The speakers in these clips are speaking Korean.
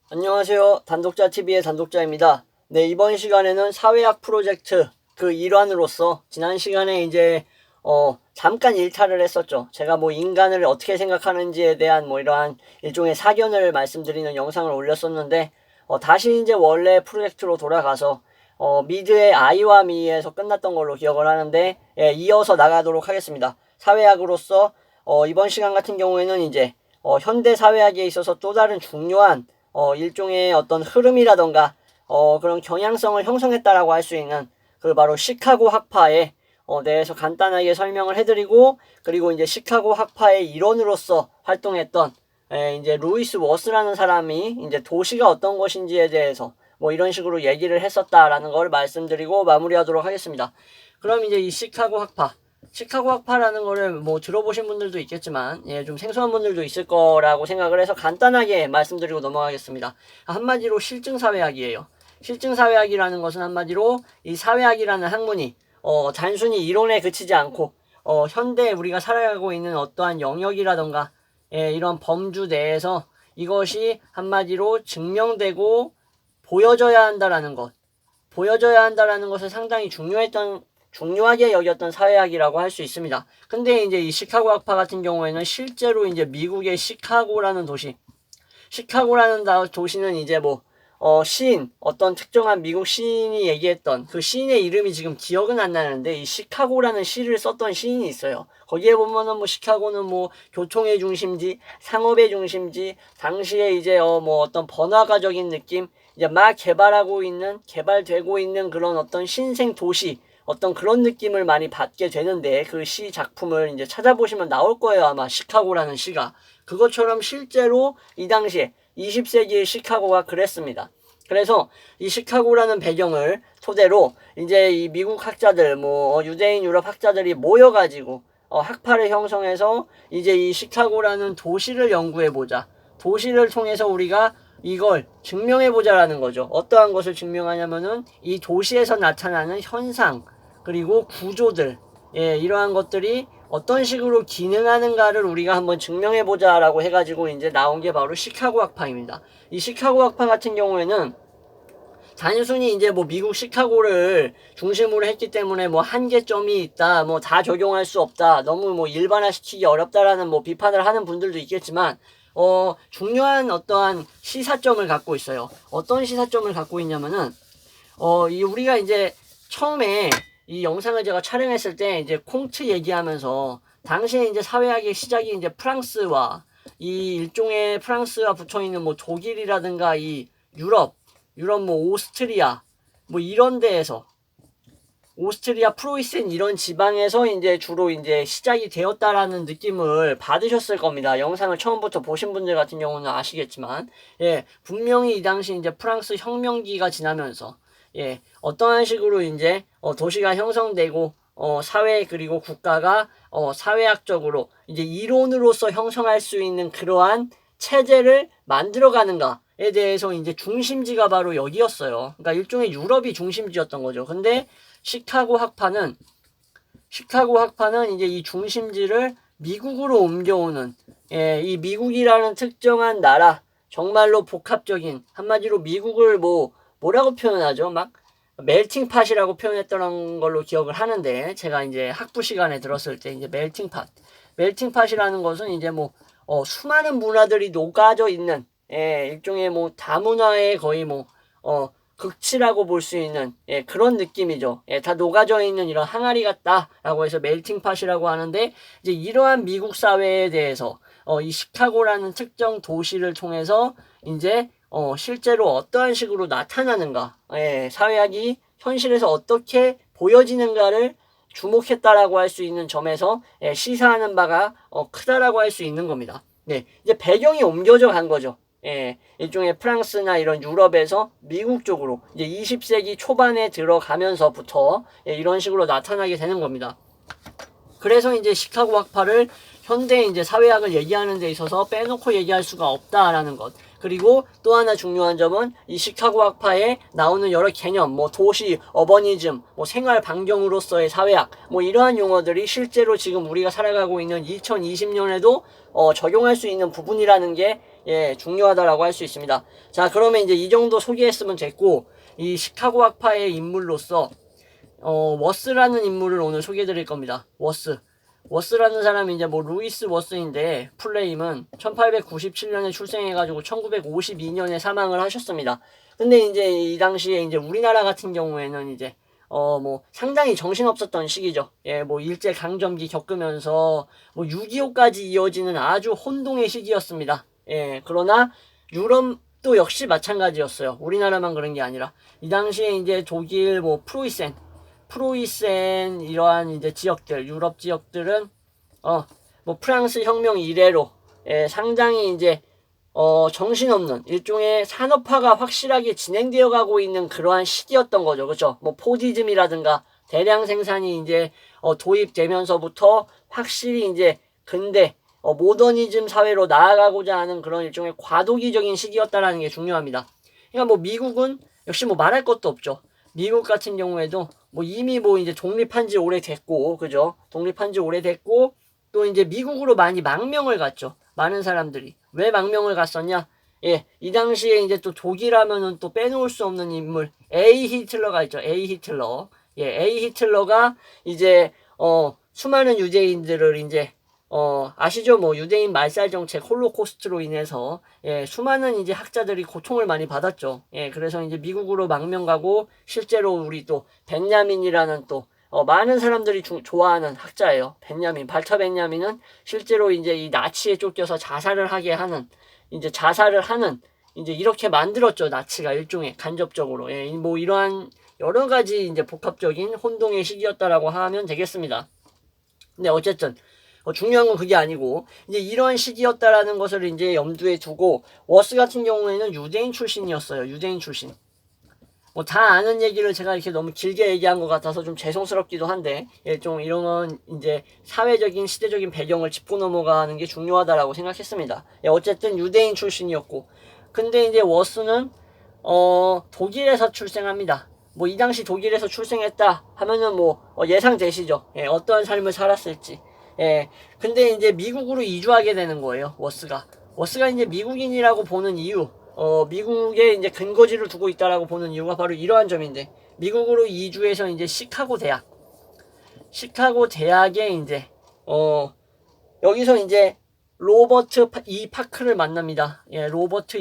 안녕하세요. 단독자TV의 단독자입니다. 네, 이번 시간에는 사회학 프로젝트 그 일환으로서 지난 시간에 이제 잠깐 일탈을 했었죠. 제가 뭐 인간을 어떻게 생각하는지에 대한 뭐 이러한 일종의 사견을 말씀드리는 영상을 올렸었는데 다시 이제 원래 프로젝트로 돌아가서 미드의 아이와 미에서 끝났던 걸로 기억을 하는데, 예, 이어서 나가도록 하겠습니다. 사회학으로서 이번 시간 같은 경우에는 이제 현대 사회학에 있어서 또 다른 중요한 일종의 어떤 흐름이라던가 그런 경향성을 형성했다라고 할 수 있는 그 바로 시카고 학파에 대해서 간단하게 설명을 해드리고, 그리고 이제 시카고 학파의 일원으로서 활동했던 이제 루이스 워스라는 사람이 이제 도시가 어떤 것인지에 대해서 뭐 이런 식으로 얘기를 했었다라는 걸 말씀드리고 마무리하도록 하겠습니다. 그럼 이제 이 시카고 학파라는 거를 뭐 들어보신 분들도 있겠지만, 예, 좀 생소한 분들도 있을 거라고 생각을 해서 간단하게 말씀드리고 넘어가겠습니다. 한마디로 실증사회학이에요. 실증사회학이라는 것은 한마디로 이 사회학이라는 학문이 단순히 이론에 그치지 않고 현대 우리가 살아가고 있는 어떠한 영역이라던가, 예, 이런 범주 내에서 이것이 한마디로 증명되고 보여져야 한다라는 것을 상당히 중요하게 여겼던 사회학이라고 할 수 있습니다. 근데 이제 이 시카고 학파 같은 경우에는 실제로 이제 미국의 시카고라는 도시는 이제 뭐 시인, 어떤 특정한 미국 시인이 얘기했던 그 시인의 이름이 지금 기억은 안 나는데, 이 시카고라는 시를 썼던 시인이 있어요. 거기에 보면은 뭐 시카고는 뭐 교통의 중심지, 상업의 중심지, 당시에 이제 뭐 어떤 번화가적인 느낌, 이제 막 개발되고 있는 그런 어떤 신생 도시, 어떤 그런 느낌을 많이 받게 되는데, 그 시 작품을 이제 찾아보시면 나올 거예요. 아마 시카고라는 시가. 그것처럼 실제로 이 당시에 20세기의 시카고가 그랬습니다. 그래서 이 시카고라는 배경을 토대로 이제 이 미국 학자들, 뭐 유대인 유럽 학자들이 모여가지고 학파를 형성해서 이제 이 시카고라는 도시를 연구해보자. 도시를 통해서 우리가 이걸 증명해보자라는 거죠. 어떠한 것을 증명하냐면은 이 도시에서 나타나는 현상, 그리고 구조들, 예, 이러한 것들이 어떤 식으로 기능하는가를 우리가 한번 증명해보자 라고 해가지고 이제 나온 게 바로 시카고 학파입니다. 이 시카고 학파 같은 경우에는 단순히 이제 뭐 미국 시카고를 중심으로 했기 때문에 뭐 한계점이 있다, 뭐 다 적용할 수 없다, 너무 뭐 일반화시키기 어렵다라는 뭐 비판을 하는 분들도 있겠지만, 중요한 어떠한 시사점을 갖고 있어요. 어떤 시사점을 갖고 있냐면은, 우리가 이제 처음에 이 영상을 제가 촬영했을 때 이제 콩트 얘기하면서, 당시에 이제 사회학의 시작이 이제 프랑스와 이 일종의 프랑스와 붙어 있는 뭐 독일이라든가 이 유럽 뭐 오스트리아 뭐 이런 데에서, 오스트리아 프로이센 이런 지방에서 이제 주로 이제 시작이 되었다라는 느낌을 받으셨을 겁니다. 영상을 처음부터 보신 분들 같은 경우는 아시겠지만, 예, 분명히 이 당시 이제 프랑스 혁명기가 지나면서, 예, 어떠한 식으로 이제 도시가 형성되고 사회 그리고 국가가 사회학적으로 이제 이론으로서 형성할 수 있는 그러한 체제를 만들어가는가에 대해서 이제 중심지가 바로 여기였어요. 그러니까 일종의 유럽이 중심지였던 거죠. 근데 시카고 학파는 이제 이 중심지를 미국으로 옮겨오는, 예, 이 미국이라는 특정한 나라, 정말로 복합적인, 한마디로 미국을 뭐라고 표현하죠? 막 멜팅팟이라고 표현했던 걸로 기억을 하는데, 제가 이제 학부 시간에 들었을 때 이제 멜팅팟이라는 것은 이제 뭐 수많은 문화들이 녹아져 있는, 예, 일종의 뭐 다문화의 거의 뭐 극치라고 볼 수 있는, 예, 그런 느낌이죠. 예, 다 녹아져 있는 이런 항아리 같다라고 해서 멜팅팟이라고 하는데, 이제 이러한 미국 사회에 대해서 이 시카고라는 특정 도시를 통해서 이제 실제로 어떠한 식으로 나타나는가, 예, 사회학이 현실에서 어떻게 보여지는가를 주목했다라고 할 수 있는 점에서, 예, 시사하는 바가 크다라고 할 수 있는 겁니다. 네, 이제 배경이 옮겨져 간 거죠. 예, 일종의 프랑스나 이런 유럽에서 미국 쪽으로 이제 20세기 초반에 들어가면서부터, 예, 이런 식으로 나타나게 되는 겁니다. 그래서 이제 시카고 학파를 현대 이제 사회학을 얘기하는 데 있어서 빼놓고 얘기할 수가 없다라는 것. 그리고 또 하나 중요한 점은 이 시카고 학파에 나오는 여러 개념, 뭐 도시, 어버니즘, 뭐 생활 반경으로서의 사회학, 뭐 이러한 용어들이 실제로 지금 우리가 살아가고 있는 2020년에도 적용할 수 있는 부분이라는 게, 예, 중요하다라고 할 수 있습니다. 자, 그러면 이제 이 정도 소개했으면 됐고, 이 시카고 학파의 인물로서 워스라는 인물을 오늘 소개해 드릴 겁니다. 워스라는 사람이 이제 뭐 루이스 워스인데, 풀네임은 1897년에 출생해가지고 1952년에 사망을 하셨습니다. 근데 이제 이 당시에 이제 우리나라 같은 경우에는 이제 뭐 상당히 정신없었던 시기죠. 예, 뭐 일제 강점기 겪으면서 뭐 6.25까지 이어지는 아주 혼동의 시기였습니다. 예, 그러나 유럽도 역시 마찬가지였어요. 우리나라만 그런 게 아니라 이 당시에 이제 독일 뭐 프로이센 이러한 이제 지역들, 유럽 지역들은 뭐 프랑스 혁명 이래로 상당히 이제 정신없는 일종의 산업화가 확실하게 진행되어 가고 있는 그러한 시기였던 거죠. 그렇죠? 뭐 포디즘이라든가 대량 생산이 이제 도입되면서부터 확실히 이제 근대 모더니즘 사회로 나아가고자 하는 그런 일종의 과도기적인 시기였다라는 게 중요합니다. 그러니까 뭐 미국은 역시 뭐 말할 것도 없죠. 미국 같은 경우에도 뭐 이미 뭐 이제 독립한 지 오래됐고, 그죠? 독립한 지 오래됐고, 또 이제 미국으로 많이 망명을 갔죠. 많은 사람들이. 왜 망명을 갔었냐? 예, 이 당시에 이제 또 독일하면은 또 빼놓을 수 없는 인물, A 히틀러가 있죠. A 히틀러. 예, A 히틀러가 이제, 수많은 유대인들을 이제, 아시죠? 뭐, 유대인 말살 정책, 홀로코스트로 인해서, 예, 수많은 이제 학자들이 고통을 많이 받았죠. 예, 그래서 이제 미국으로 망명 가고, 실제로 우리 또, 벤야민이라는 또, 많은 사람들이 좋아하는 학자예요. 발터 벤야민은 실제로 이제 이 나치에 쫓겨서 자살을 하는, 이제 이렇게 만들었죠. 나치가 일종의 간접적으로. 예, 뭐 이러한 여러 가지 이제 복합적인 혼동의 시기였다라고 하면 되겠습니다. 근데 어쨌든, 중요한 건 그게 아니고, 이제 이런 시기였다라는 것을 이제 염두에 두고, 워스 같은 경우에는 유대인 출신이었어요. 유대인 출신. 뭐 다 아는 얘기를 제가 이렇게 너무 길게 얘기한 것 같아서 좀 죄송스럽기도 한데, 예, 좀 이런 건 이제 사회적인 시대적인 배경을 짚고 넘어가는 게 중요하다라고 생각했습니다. 예, 어쨌든 유대인 출신이었고, 근데 이제 워스는 독일에서 출생합니다. 뭐 이 당시 독일에서 출생했다 하면은 뭐 예상되시죠. 예, 어떠한 삶을 살았을지. 예, 근데 이제 미국으로 이주하게 되는 거예요. 워스가 이제 미국인이라고 보는 이유, 미국에 이제 근거지를 두고 있다라고 보는 이유가 바로 이러한 점인데, 미국으로 이주해서 이제 시카고 대학에 이제, 여기서 이제 로버트 E 파크를 만납니다. 예, 로버트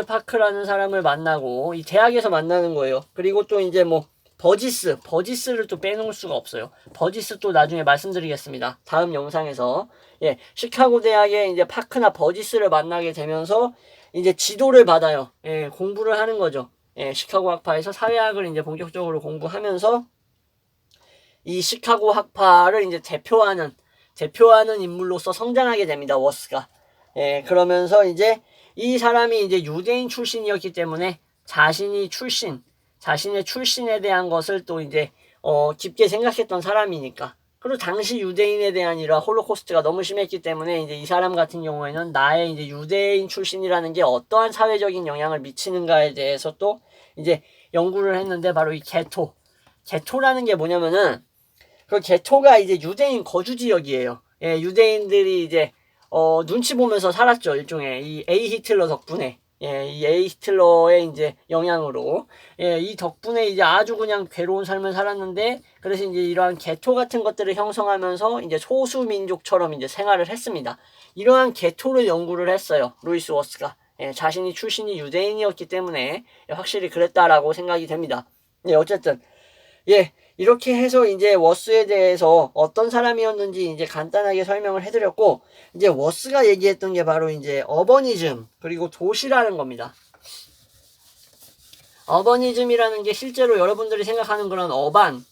파크라는 사람을 만나고, 이 대학에서 만나는 거예요. 그리고 또 이제 뭐, 버지스를 또 빼놓을 수가 없어요. 버지스 또 나중에 말씀드리겠습니다. 다음 영상에서. 예, 시카고 대학에 이제 파크나 버지스를 만나게 되면서 이제 지도를 받아요. 예, 공부를 하는 거죠. 예, 시카고 학파에서 사회학을 이제 본격적으로 공부하면서 이 시카고 학파를 이제 대표하는 인물로서 성장하게 됩니다. 워스가. 예, 그러면서 이제 이 사람이 이제 유대인 출신이었기 때문에 자신의 출신에 대한 것을 또 이제 깊게 생각했던 사람이니까. 그리고 당시 유대인에 대한 이런 홀로코스트가 너무 심했기 때문에 이제 이 사람 같은 경우에는 나의 이제 유대인 출신이라는 게 어떠한 사회적인 영향을 미치는가에 대해서 또 이제 연구를 했는데, 바로 이 게토라는 게 뭐냐면은, 그 게토가 이제 유대인 거주 지역이에요. 예, 유대인들이 이제 눈치 보면서 살았죠. 일종의 이 A 히틀러 덕분에. 예, 이 A 히틀러의 이제 영향으로, 예, 이 덕분에 이제 아주 그냥 괴로운 삶을 살았는데, 그래서 이제 이러한 게토 같은 것들을 형성하면서 이제 소수 민족처럼 이제 생활을 했습니다. 이러한 게토를 연구를 했어요. 루이스 워스가. 예, 자신이 출신이 유대인이었기 때문에 확실히 그랬다라고 생각이 됩니다. 예, 어쨌든, 예, 이렇게 해서 이제 워스에 대해서 어떤 사람이었는지 이제 간단하게 설명을 해드렸고, 이제 워스가 얘기했던 게 바로 이제 어버니즘, 그리고 도시라는 겁니다. 어버니즘이라는 게 실제로 여러분들이 생각하는 그런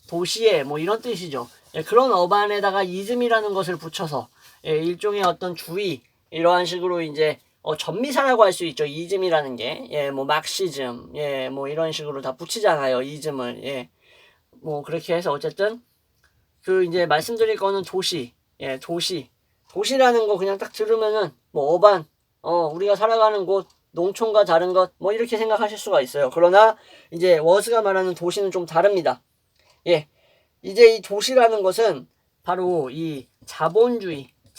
도시에 뭐 이런 뜻이죠. 예, 그런 어반에다가 이즘이라는 것을 붙여서, 예, 일종의 어떤 주의, 이러한 식으로 이제 전미사라고 할 수 있죠. 이즘이라는 게. 예, 뭐 막시즘, 예, 뭐 이런 식으로 다 붙이잖아요. 이즘을. 예. 뭐 그렇게 해서 어쨌든 그 이제 말씀드릴 거는 도시. 예, 도시라는 거 그냥 딱 들으면은 뭐 우리가 살아가는 곳, 농촌과 다른 것, 뭐 이렇게 생각하실 수가 있어요. 그러나 이제 워스가 말하는 도시는 좀 다릅니다. 예, 이제 이 도시라는 것은 바로 이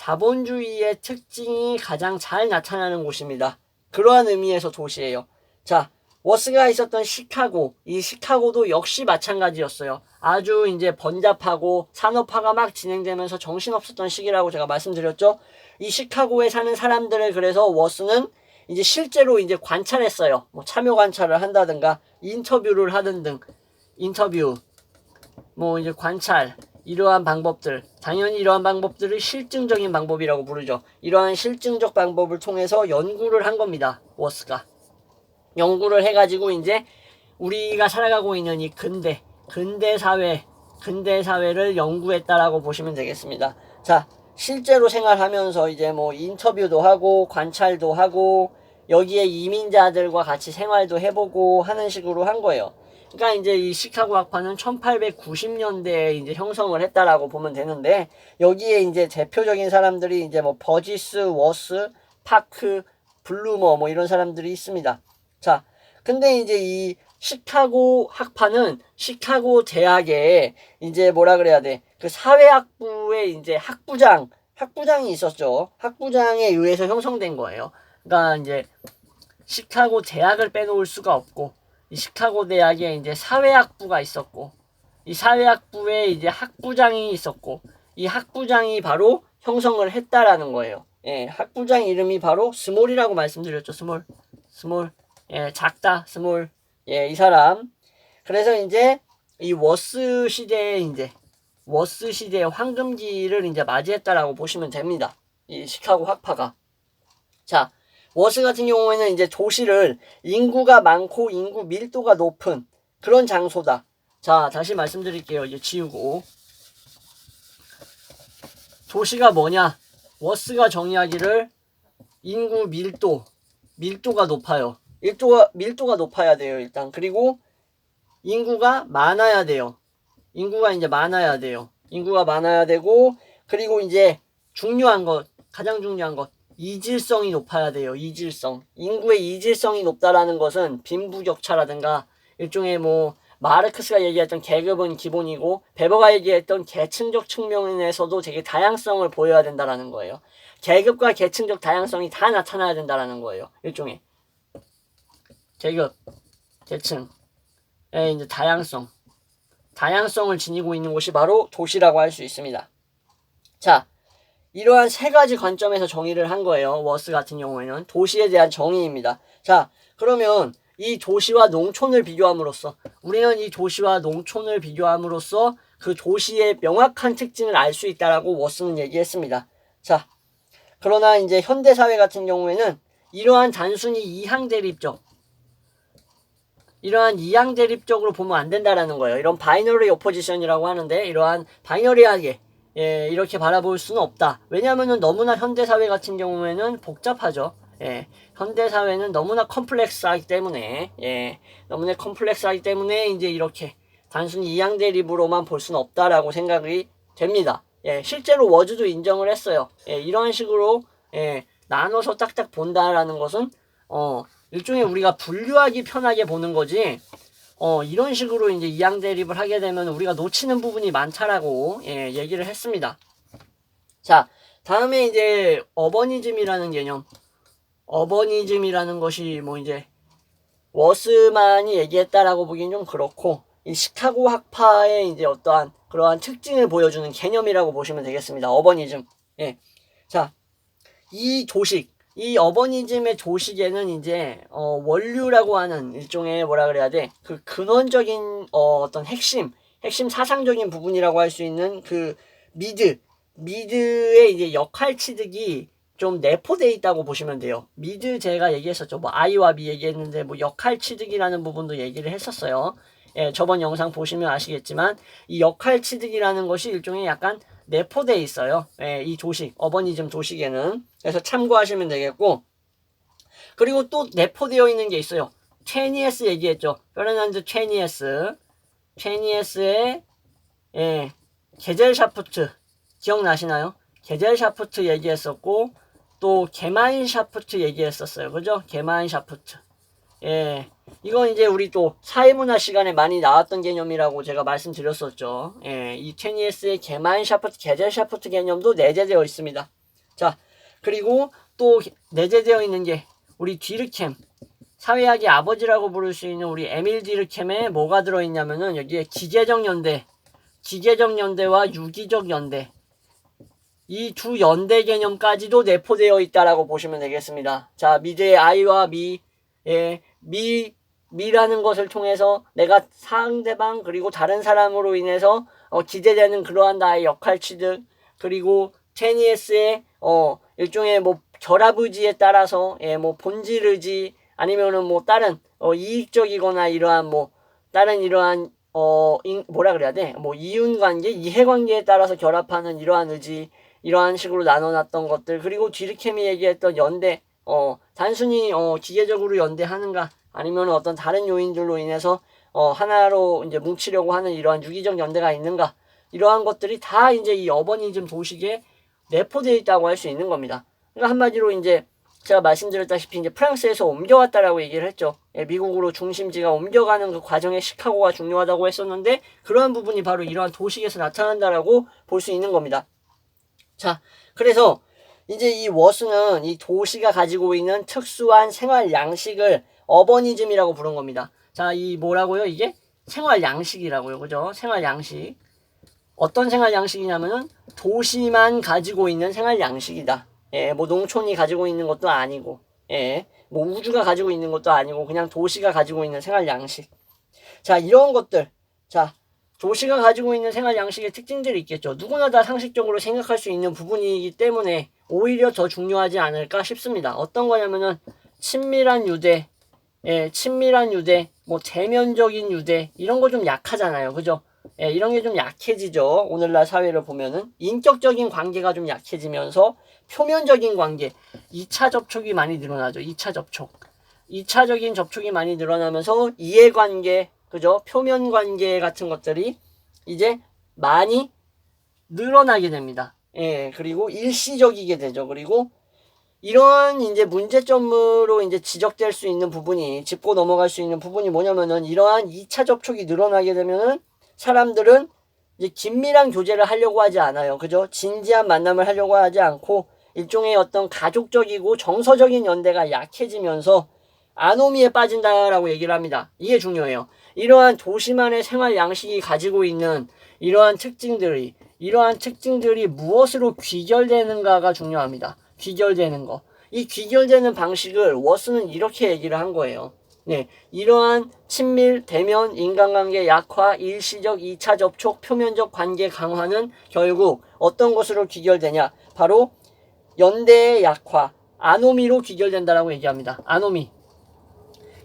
자본주의의 특징이 가장 잘 나타나는 곳입니다. 그러한 의미에서 도시예요. 자, 워스가 있었던 시카고, 이 시카고도 역시 마찬가지였어요. 아주 이제 번잡하고 산업화가 막 진행되면서 정신없었던 시기라고 제가 말씀드렸죠. 이 시카고에 사는 사람들을 그래서 워스는 이제 실제로 이제 관찰했어요. 뭐 참여 관찰을 한다든가 인터뷰를 하든 등 인터뷰, 뭐 이제 관찰, 이러한 방법들, 당연히 이러한 방법들을 실증적인 방법이라고 부르죠. 이러한 실증적 방법을 통해서 연구를 한 겁니다. 워스가. 연구를 해가지고 이제 우리가 살아가고 있는 이 근대 사회를 연구했다라고 보시면 되겠습니다. 자, 실제로 생활하면서 이제 뭐 인터뷰도 하고 관찰도 하고 여기에 이민자들과 같이 생활도 해보고 하는 식으로 한 거예요. 그러니까 이제 이 시카고 학파는 1890년대에 이제 형성을 했다라고 보면 되는데, 여기에 이제 대표적인 사람들이 이제 뭐 버지스, 워스, 파크, 블루머 뭐 이런 사람들이 있습니다. 자, 근데 이제 이 시카고 학파는 시카고 대학에 이제 뭐라 그래야 돼? 그 사회학부에 이제 학부장이 있었죠. 학부장에 의해서 형성된 거예요. 그러니까 이제 시카고 대학을 빼놓을 수가 없고, 이 시카고 대학에 이제 사회학부가 있었고, 이 사회학부에 이제 학부장이 있었고, 이 학부장이 바로 형성을 했다라는 거예요. 예, 학부장 이름이 바로 스몰이라고 말씀드렸죠. 스몰. 예, 작다, 스몰. 예, 이 사람. 그래서 이제 이 워스 시대의 황금기를 이제 맞이했다라고 보시면 됩니다. 이 시카고 학파가. 자, 워스 같은 경우에는 이제 도시를 인구가 많고 인구 밀도가 높은 그런 장소다. 자, 다시 말씀드릴게요. 이제 지우고. 도시가 뭐냐? 워스가 정의하기를 인구 밀도가 높아요. 밀도가 높아야 돼요, 일단. 그리고 인구가 많아야 돼요. 인구가 많아야 되고, 그리고 이제 가장 중요한 것. 이질성이 높아야 돼요. 인구의 이질성이 높다라는 것은 빈부격차라든가 일종의 뭐 마르크스가 얘기했던 계급은 기본이고 베버가 얘기했던 계층적 측면에서도 되게 다양성을 보여야 된다라는 거예요. 계급과 계층적 다양성이 다 나타나야 된다라는 거예요. 일종의 계급, 계층의 이제 다양성을 지니고 있는 곳이 바로 도시라고 할 수 있습니다. 자, 이러한 세 가지 관점에서 정의를 한 거예요. 워스 같은 경우에는 도시에 대한 정의입니다. 자, 그러면 이 도시와 농촌을 비교함으로써 그 도시의 명확한 특징을 알 수 있다라고 워스는 얘기했습니다. 자, 그러나 이제 현대 사회 같은 경우에는 이러한 단순히 이항 대립적으로 보면 안 된다라는 거예요. 이런 바이너리 오포지션이라고 하는데, 이러한 바이너리하게 이렇게 바라볼 수는 없다. 왜냐하면은 너무나 현대사회 같은 경우에는 복잡하죠. 현대사회는 너무나 컴플렉스하기 때문에, 이제 이렇게 단순히 이항 대립으로만 볼 수는 없다라고 생각이 됩니다. 실제로 워즈도 인정을 했어요. 이런 식으로, 나눠서 딱딱 본다라는 것은, 일종의 우리가 분류하기 편하게 보는 거지, 이런 식으로 이제 이항 대립을 하게 되면 우리가 놓치는 부분이 많다라고 얘기를 했습니다. 자, 다음에 이제 어버니즘이라는 개념. 어버니즘이라는 것이 뭐 이제 워스만이 얘기했다라고 보기엔 좀 그렇고, 이 시카고 학파의 이제 어떠한 그러한 특징을 보여주는 개념이라고 보시면 되겠습니다. 어버니즘. 자, 이 어버니즘의 조식에는 이제 원류라고 하는 일종의 뭐라 그래야 돼? 그 근원적인 어떤 핵심 사상적인 부분이라고 할 수 있는 그 미드의 이제 역할 취득이 좀 내포되어 있다고 보시면 돼요. 미드 제가 얘기했었죠. 뭐 I와 B 얘기했는데 뭐 역할 취득이라는 부분도 얘기를 했었어요. 저번 영상 보시면 아시겠지만 이 역할 취득이라는 것이 일종의 약간 내포되어 있어요. 이 어버니즘 조식에는. 그래서 참고하시면 되겠고, 그리고 또 내포되어 있는 게 있어요. 체니에스 얘기했죠. 페르난드 체니에스의 게젤샤프트 기억나시나요? 게젤샤프트 얘기했었고, 또 게마인샤프트 얘기했었어요. 그죠? 게마인샤프트. 이건 이제 우리 또 사회문화 시간에 많이 나왔던 개념이라고 제가 말씀드렸었죠. 이 체니에스의 게마인샤프트, 게젤샤프트 개념도 내재되어 있습니다. 자, 그리고 또 내재되어 있는 게 우리 뒤르켐, 사회학의 아버지라고 부를 수 있는 우리 에밀 뒤르켐에 뭐가 들어있냐면은 여기에 기계적 연대와 유기적 연대, 이 두 연대 개념까지도 내포되어 있다라고 보시면 되겠습니다. 자, 미드의 I와 미라는 것을 통해서 내가 상대방 그리고 다른 사람으로 인해서 기대되는 그러한 나의 역할 취득, 그리고 테니에스의 일종의 뭐 결합의지에 따라서 뭐 본질 의지 아니면은 뭐 다른 이익적이거나 이러한 뭐 다른 이러한 뭐라 그래야 돼? 뭐 이윤관계, 이해관계에 따라서 결합하는 이러한 의지, 이러한 식으로 나눠놨던 것들, 그리고 뒤르켐이 얘기했던 연대, 단순히 기계적으로 연대하는가 아니면 어떤 다른 요인들로 인해서 하나로 이제 뭉치려고 하는 이러한 유기적 연대가 있는가, 이러한 것들이 다 이제 이 어버니즘 도식에 내포되어 있다고 할 수 있는 겁니다. 그러니까 한마디로 이제 제가 말씀드렸다시피 이제 프랑스에서 옮겨왔다라고 얘기를 했죠. 미국으로 중심지가 옮겨가는 그 과정에 시카고가 중요하다고 했었는데, 그러한 부분이 바로 이러한 도식에서 나타난다라고 볼 수 있는 겁니다. 자, 그래서 이제 이 워스는 이 도시가 가지고 있는 특수한 생활 양식을 어버니즘이라고 부른 겁니다. 자, 이 뭐라고요? 이게 생활 양식이라고요. 그죠? 생활 양식. 어떤 생활 양식이냐면은 도시만 가지고 있는 생활 양식이다. 뭐 농촌이 가지고 있는 것도 아니고, 뭐 우주가 가지고 있는 것도 아니고, 그냥 도시가 가지고 있는 생활 양식. 자, 이런 것들. 자, 도시가 가지고 있는 생활 양식의 특징들이 있겠죠. 누구나 다 상식적으로 생각할 수 있는 부분이기 때문에 오히려 더 중요하지 않을까 싶습니다. 어떤 거냐면은 친밀한 유대, 뭐 대면적인 유대, 이런 거 좀 약하잖아요. 그죠? 이런 게 좀 약해지죠. 오늘날 사회를 보면은 인격적인 관계가 좀 약해지면서 표면적인 관계, 2차 접촉이 많이 늘어나죠. 2차 접촉. 2차적인 접촉이 많이 늘어나면서 이해관계, 그죠? 표면 관계 같은 것들이 이제 많이 늘어나게 됩니다. 그리고 일시적이게 되죠. 그리고 이런 이제 문제점으로 이제 지적될 수 있는 부분이, 짚고 넘어갈 수 있는 부분이 뭐냐면은, 이러한 2차 접촉이 늘어나게 되면은 사람들은 이제 긴밀한 교제를 하려고 하지 않아요. 그죠? 진지한 만남을 하려고 하지 않고 일종의 어떤 가족적이고 정서적인 연대가 약해지면서 아노미에 빠진다라고 얘기를 합니다. 이게 중요해요. 이러한 도시만의 생활 양식이 가지고 있는 이러한 특징들이 무엇으로 귀결되는가가 중요합니다. 귀결되는 거. 이 귀결되는 방식을 워스는 이렇게 얘기를 한 거예요. 이러한 친밀, 대면, 인간관계 약화, 일시적 2차 접촉, 표면적 관계 강화는 결국 어떤 것으로 귀결되냐? 바로 연대의 약화, 아노미로 귀결된다라고 얘기합니다. 아노미.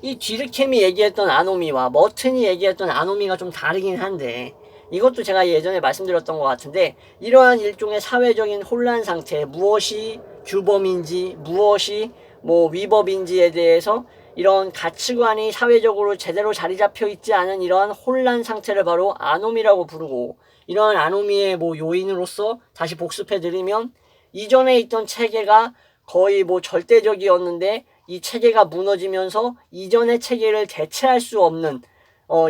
이 뒤르켐이 얘기했던 아노미와 머튼이 얘기했던 아노미가 좀 다르긴 한데, 이것도 제가 예전에 말씀드렸던 것 같은데, 이러한 일종의 사회적인 혼란 상태, 무엇이 규범인지, 무엇이 뭐 위법인지에 대해서 이런 가치관이 사회적으로 제대로 자리 잡혀 있지 않은 이러한 혼란 상태를 바로 아노미라고 부르고, 이러한 아노미의 뭐 요인으로서 다시 복습해 드리면, 이전에 있던 체계가 거의 뭐 절대적이었는데 이 체계가 무너지면서 이전의 체계를 대체할 수 없는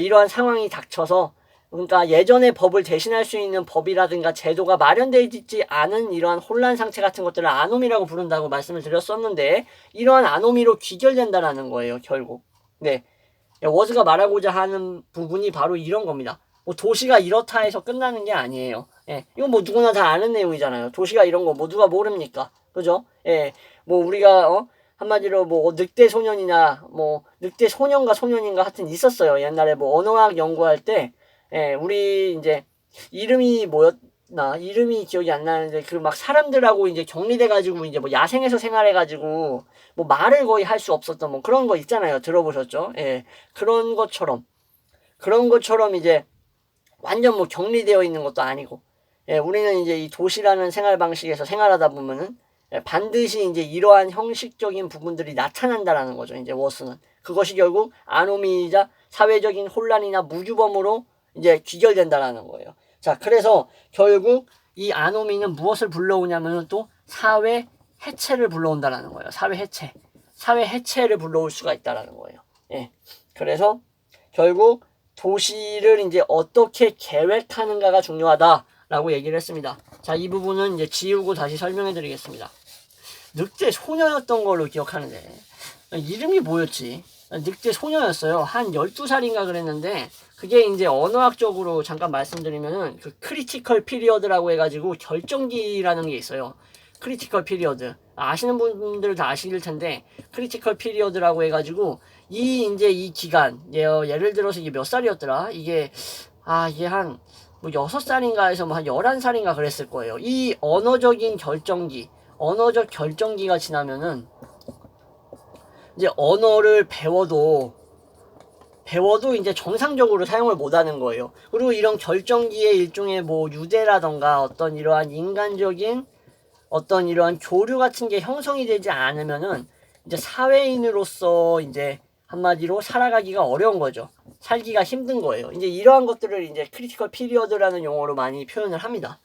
이러한 상황이 닥쳐서, 그러니까 예전의 법을 대신할 수 있는 법이라든가 제도가 마련되어 있지 않은 이러한 혼란 상태 같은 것들을 아노미라고 부른다고 말씀을 드렸었는데, 이러한 아노미로 귀결된다라는 거예요, 결국. 워즈가 말하고자 하는 부분이 바로 이런 겁니다. 뭐 도시가 이렇다 해서 끝나는 게 아니에요. 이건 뭐 누구나 다 아는 내용이잖아요. 도시가 이런 거 뭐 누가 모릅니까? 그죠? 뭐 우리가 한마디로 뭐 늑대 소년이나 뭐 늑대 소년과 소년인가 하여튼 있었어요. 옛날에 뭐 언어학 연구할 때, 우리 이제 이름이 뭐였나? 이름이 기억이 안 나는데, 그 막 사람들하고 이제 격리돼가지고 이제 뭐 야생에서 생활해가지고 뭐 말을 거의 할 수 없었던 뭐 그런 거 있잖아요. 들어보셨죠? 그런 것처럼 이제 완전 뭐 격리되어 있는 것도 아니고, 우리는 이제 이 도시라는 생활 방식에서 생활하다 보면은 반드시 이제 이러한 형식적인 부분들이 나타난다라는 거죠. 이제 워스는 그것이 결국 아노미이자 사회적인 혼란이나 무규범으로 이제 귀결된다라는 거예요. 자, 그래서 결국 이 아노미는 무엇을 불러오냐면은 또 사회 해체를 불러온다라는 거예요. 사회 해체를 불러올 수가 있다라는 거예요. 그래서 결국 도시를 이제 어떻게 계획하는가가 중요하다라고 라고 얘기를 했습니다. 자, 이 부분은 이제 지우고 다시 설명해 드리겠습니다. 늑대 소녀였던 걸로 기억하는데, 이름이 뭐였지? 늑대 소녀였어요. 한 12살인가 그랬는데, 그게 이제 언어학적으로 잠깐 말씀드리면은, 그 크리티컬 피리어드라고 해가지고 결정기라는 게 있어요. 크리티컬 피리어드. 아시는 분들 다 아실 텐데, 크리티컬 피리어드라고 해가지고, 이제 이 기간, 예를 들어서 이게 몇 살이었더라? 이게 한, 뭐 6살인가 해서 뭐 한 11살인가 그랬을 거예요. 이 언어적인 결정기, 언어적 결정기가 지나면은, 이제 언어를 배워도 이제 정상적으로 사용을 못하는 거예요. 그리고 이런 결정기의 일종의 뭐 유대라던가 어떤 이러한 인간적인 어떤 이러한 교류 같은 게 형성이 되지 않으면은 이제 사회인으로서 이제 한마디로 살아가기가 어려운 거죠. 살기가 힘든 거예요. 이제 이러한 것들을 이제 크리티컬 피리어드라는 용어로 많이 표현을 합니다.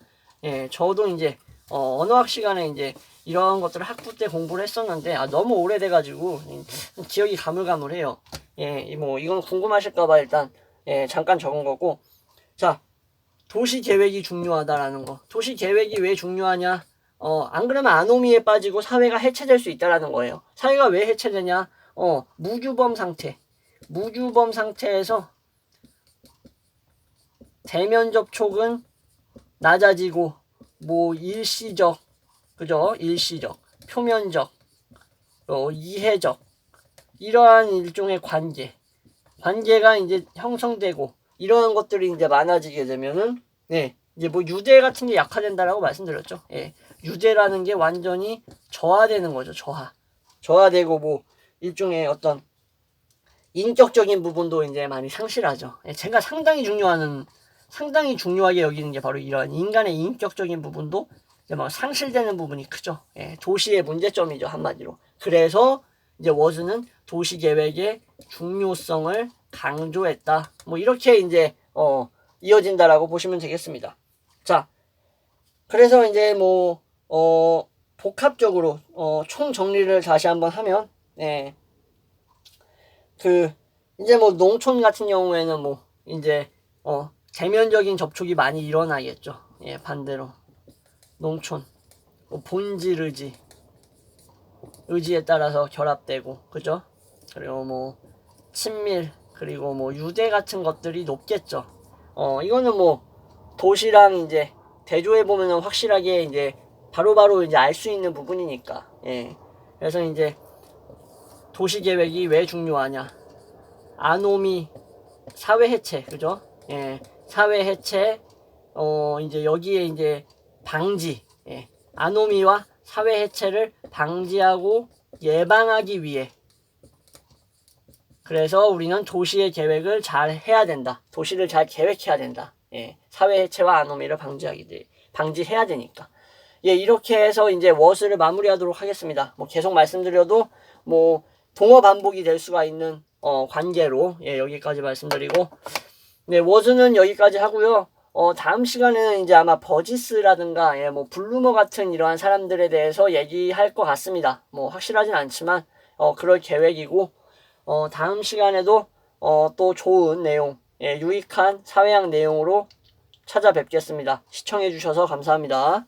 예, 저도 이제 언어학 시간에 이제 이런 것들을 학부 때 공부를 했었는데 너무 오래돼가지고 기억이 가물가물해요. 예, 뭐 이건 궁금하실까봐 일단 잠깐 적은 거고. 자, 도시 계획이 중요하다라는 거. 도시 계획이 왜 중요하냐? 안 그러면 아노미에 빠지고 사회가 해체될 수 있다라는 거예요. 사회가 왜 해체되냐? 무규범 상태. 무규범 상태에서 대면 접촉은 낮아지고 뭐 일시적, 그죠? 일시적, 표면적, 이해적 이러한 일종의 관계가 이제 형성되고 이러한 것들이 이제 많아지게 되면은 이제 뭐 유대 같은 게 약화된다라고 말씀드렸죠. 예. 유대라는 게 완전히 저하되는 거죠. 저하되고 뭐 일종의 어떤 인격적인 부분도 이제 많이 상실하죠. 예. 제가 상당히 중요하게 여기는 게 바로 이런 인간의 인격적인 부분도 이제 막 상실되는 부분이 크죠. 예. 도시의 문제점이죠. 한마디로. 그래서 이제 워즈는 도시 계획의 중요성을 강조했다. 뭐 이렇게 이제 이어진다라고 보시면 되겠습니다. 자, 그래서 이제 뭐 복합적으로 총 정리를 다시 한번 하면 이제 뭐 농촌 같은 경우에는 뭐 이제 대면적인 접촉이 많이 일어나겠죠. 예, 반대로 농촌 뭐 본질 의지에 따라서 결합되고, 그죠? 그리고 뭐 친밀, 그리고 뭐 유대 같은 것들이 높겠죠. 이거는 뭐 도시랑 이제 대조해 보면은 확실하게 이제 바로바로 이제 알 수 있는 부분이니까. 예. 그래서 이제 도시 계획이 왜 중요하냐? 아노미, 사회 해체, 그죠? 예. 사회 해체, 이제 여기에 이제 방지, 아노미와 사회 해체를 방지하고 예방하기 위해. 그래서 우리는 도시의 계획을 잘 해야 된다. 도시를 잘 계획해야 된다. 예. 사회 해체와 아노미를 방지해야 되니까. 예, 이렇게 해서 이제 워스를 마무리하도록 하겠습니다. 뭐 계속 말씀드려도 뭐 동어 반복이 될 수가 있는 관계로 여기까지 말씀드리고, 워즈는 여기까지 하고요. 다음 시간에는 이제 아마 버지스라든가 뭐 블루머 같은 이러한 사람들에 대해서 얘기할 것 같습니다. 뭐 확실하진 않지만 그럴 계획이고, 다음 시간에도 또 좋은 내용, 유익한 사회학 내용으로 찾아뵙겠습니다. 시청해 주셔서 감사합니다.